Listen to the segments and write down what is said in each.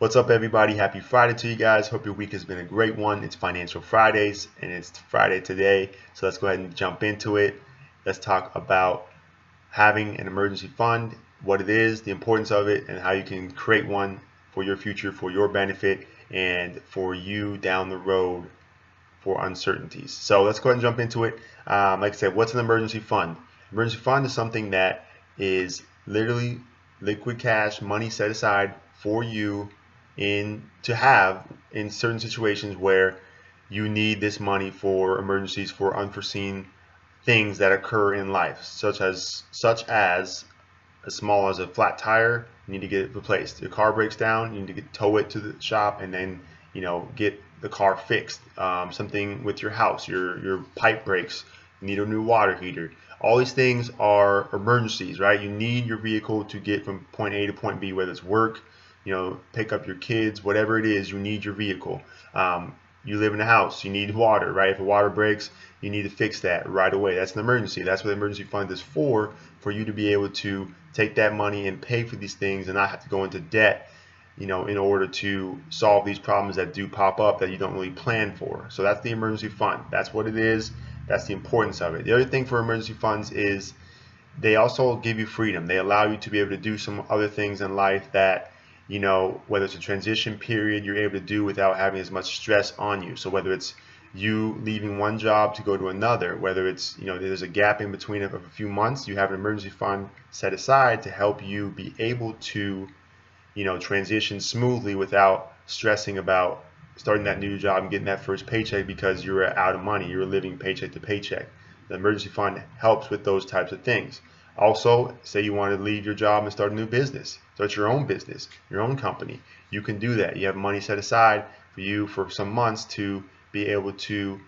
What's up, everybody? Happy Friday to you guys. Hope your week has been a great one. It's Financial Fridays, and it's Friday today. So let's go ahead and jump into it. Let's talk about having an emergency fund, what it is, the importance of it, and how you can create one for your future, for your benefit, and for you down the road for uncertainties. So let's go ahead and jump into it. Like I said, what's an emergency fund? Emergency fund is something that is literally liquid cash, money set aside for you to have in certain situations where you need this money for emergencies, for unforeseen things that occur in life, such as as small as a flat tire, you need to get it replaced. Your car breaks down, you need to tow it to the shop and then get the car fixed. Something with your house, your pipe breaks, you need a new water heater. All these things are emergencies, right? You need your vehicle to get from point A to point B, whether it's work, pick up your kids, whatever it is, you need your vehicle. You live in a house, you need water, right? If the water breaks, you need to fix that right away. That's an emergency. That's what the emergency fund is for you to be able to take that money and pay for these things and not have to go into debt, in order to solve these problems that do pop up that you don't really plan for. So that's the emergency fund. That's what it is. That's the importance of it. The other thing for emergency funds is they also give you freedom. They allow you to be able to do some other things in life that, whether it's a transition period, you're able to do without having as much stress on you. So whether it's you leaving one job to go to another, whether it's, there's a gap in between of a few months, you have an emergency fund set aside to help you be able to, transition smoothly without stressing about starting that new job and getting that first paycheck because you're out of money, you're living paycheck to paycheck. The emergency fund helps with those types of things. Also, say you want to leave your job and start a new business, start your own business, your own company. You can do that. You have money set aside for you for some months to be able to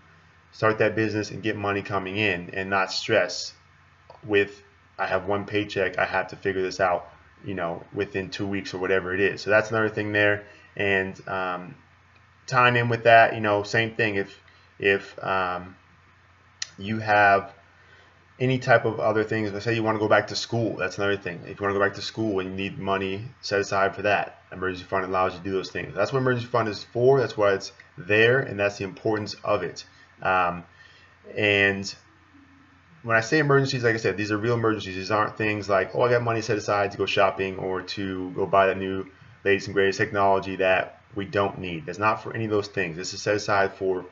start that business and get money coming in and not stress with, I have one paycheck, I have to figure this out, within 2 weeks or whatever it is. So that's another thing there. And tying in with that, same thing. If you have any type of other things, let's say you want to go back to school, that's another thing. If you want to go back to school and you need money set aside for that, emergency fund allows you to do those things. That's what emergency fund is for. That's why it's there, and that's the importance of it. And when I say emergencies, like I said, these are real emergencies. These aren't things like, oh, I got money set aside to go shopping or to go buy that new latest and greatest technology that we don't need. That's not for any of those things. This is set aside for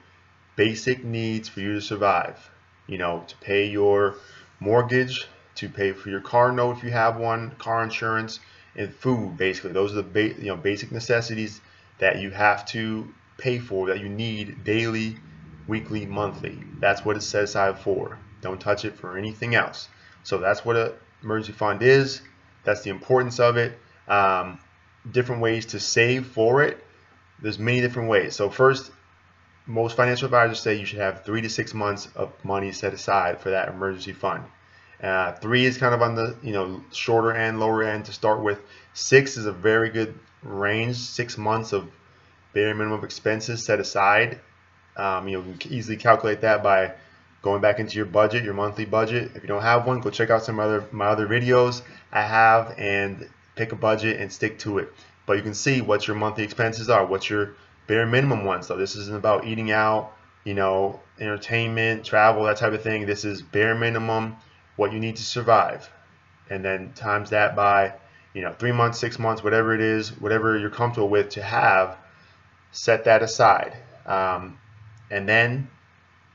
basic needs for you to survive. To pay your mortgage, to pay for your car note if you have one, car insurance, and food. Basically, those are the basic necessities that you have to pay for, that you need daily, weekly, monthly. That's what it's set aside for. Don't touch it for anything else. So that's what an emergency fund is. That's the importance of it. Different ways to save for it. There's many different ways. So first, most financial advisors say you should have 3 to 6 months of money set aside for that emergency fund. 3 is kind of on the shorter end, lower end to start with. 6 is a very good range. 6 months of bare minimum expenses set aside. You can easily calculate that by going back into your budget, your monthly budget. If you don't have one, go check out my other videos I have and pick a budget and stick to it. But you can see what your monthly expenses are, what your bare minimum ones. So this isn't about eating out, entertainment, travel, that type of thing. This is bare minimum, what you need to survive, and then times that by 3 months, 6 months, whatever it is, whatever you're comfortable with to have, set that aside. And then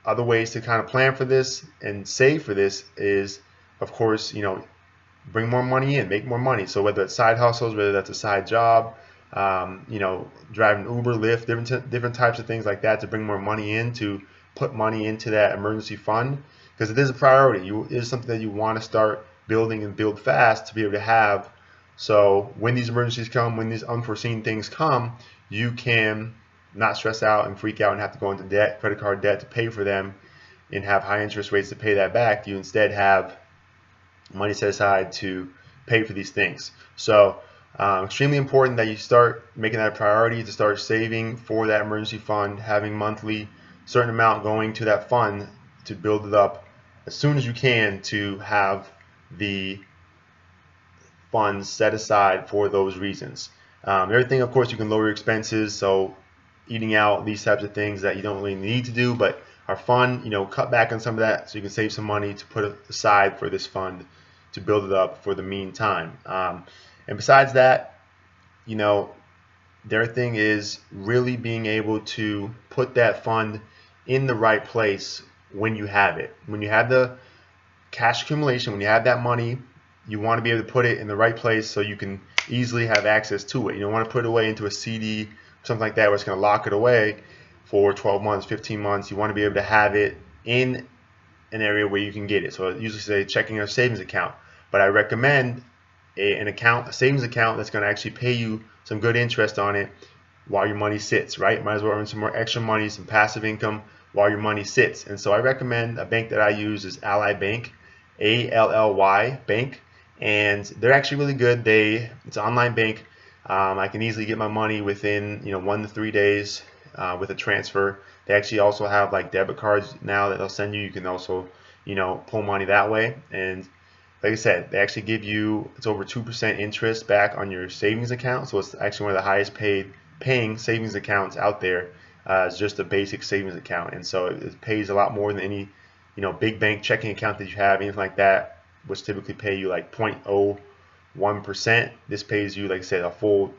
other ways to kind of plan for this and save for this is, of course, bring more money in, make more money. So whether it's side hustles, whether that's a side job, driving Uber, Lyft, different types of things like that to bring more money in, to put money into that emergency fund, because it is a priority. It is something that you want to start building and build fast to be able to have. So when these emergencies come, when these unforeseen things come, you can not stress out and freak out and have to go into debt, credit card debt to pay for them and have high interest rates to pay that back. You instead have money set aside to pay for these things. So extremely important that you start making that a priority, to start saving for that emergency fund, having monthly certain amount going to that fund to build it up as soon as you can, to have the funds set aside for those reasons. Everything, of course, you can lower your expenses. So eating out, these types of things that you don't really need to do but are fun, cut back on some of that so you can save some money to put aside for this fund to build it up for the meantime. And besides that, their thing is really being able to put that fund in the right place when you have it. When you have the cash accumulation, when you have that money, you want to be able to put it in the right place so you can easily have access to it. You don't want to put it away into a CD or something like that where it's going to lock it away for 12 months, 15 months. You want to be able to have it in an area where you can get it. So I usually say checking or savings account, but I recommend a savings account that's going to actually pay you some good interest on it while your money sits, right? Might as well earn some more extra money, some passive income while your money sits. And so I recommend a bank that I use is Ally Bank, ALLY Bank, and they're actually really good. It's an online bank. I can easily get my money within 1 to 3 days with a transfer. They actually also have like debit cards now that they'll send you. You can also pull money that way. And like I said, they actually give you, it's over 2% interest back on your savings account. So it's actually one of the highest paying savings accounts out there. It's just a basic savings account, and so it pays a lot more than any big bank checking account that you have, anything like that, which typically pay you like 0.01%. This pays you, like I said, a full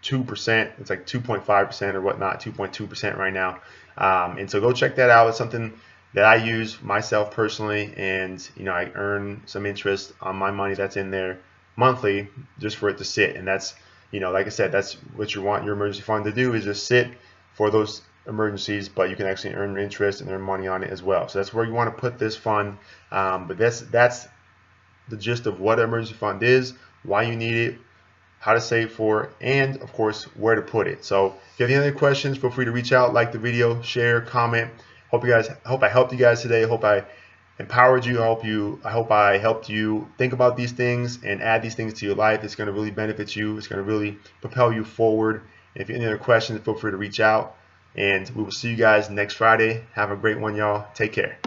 2%. It's like 2.5% or whatnot, 2.2% right now. And so go check that out. It's something that I use myself personally, and I earn some interest on my money that's in there monthly just for it to sit. And that's like I said, that's what you want your emergency fund to do, is just sit for those emergencies, but you can actually earn interest and earn money on it as well. So that's where you want to put this fund. But that's the gist of what an emergency fund is, why you need it, how to save for it, and of course where to put it. So if you have any other questions, feel free to reach out, like the video, share, comment. Hope I helped you guys today. Hope I empowered you. I hope I helped you think about these things and add these things to your life. It's going to really benefit you. It's going to really propel you forward. And if you have any other questions, feel free to reach out. And we will see you guys next Friday. Have a great one, y'all. Take care.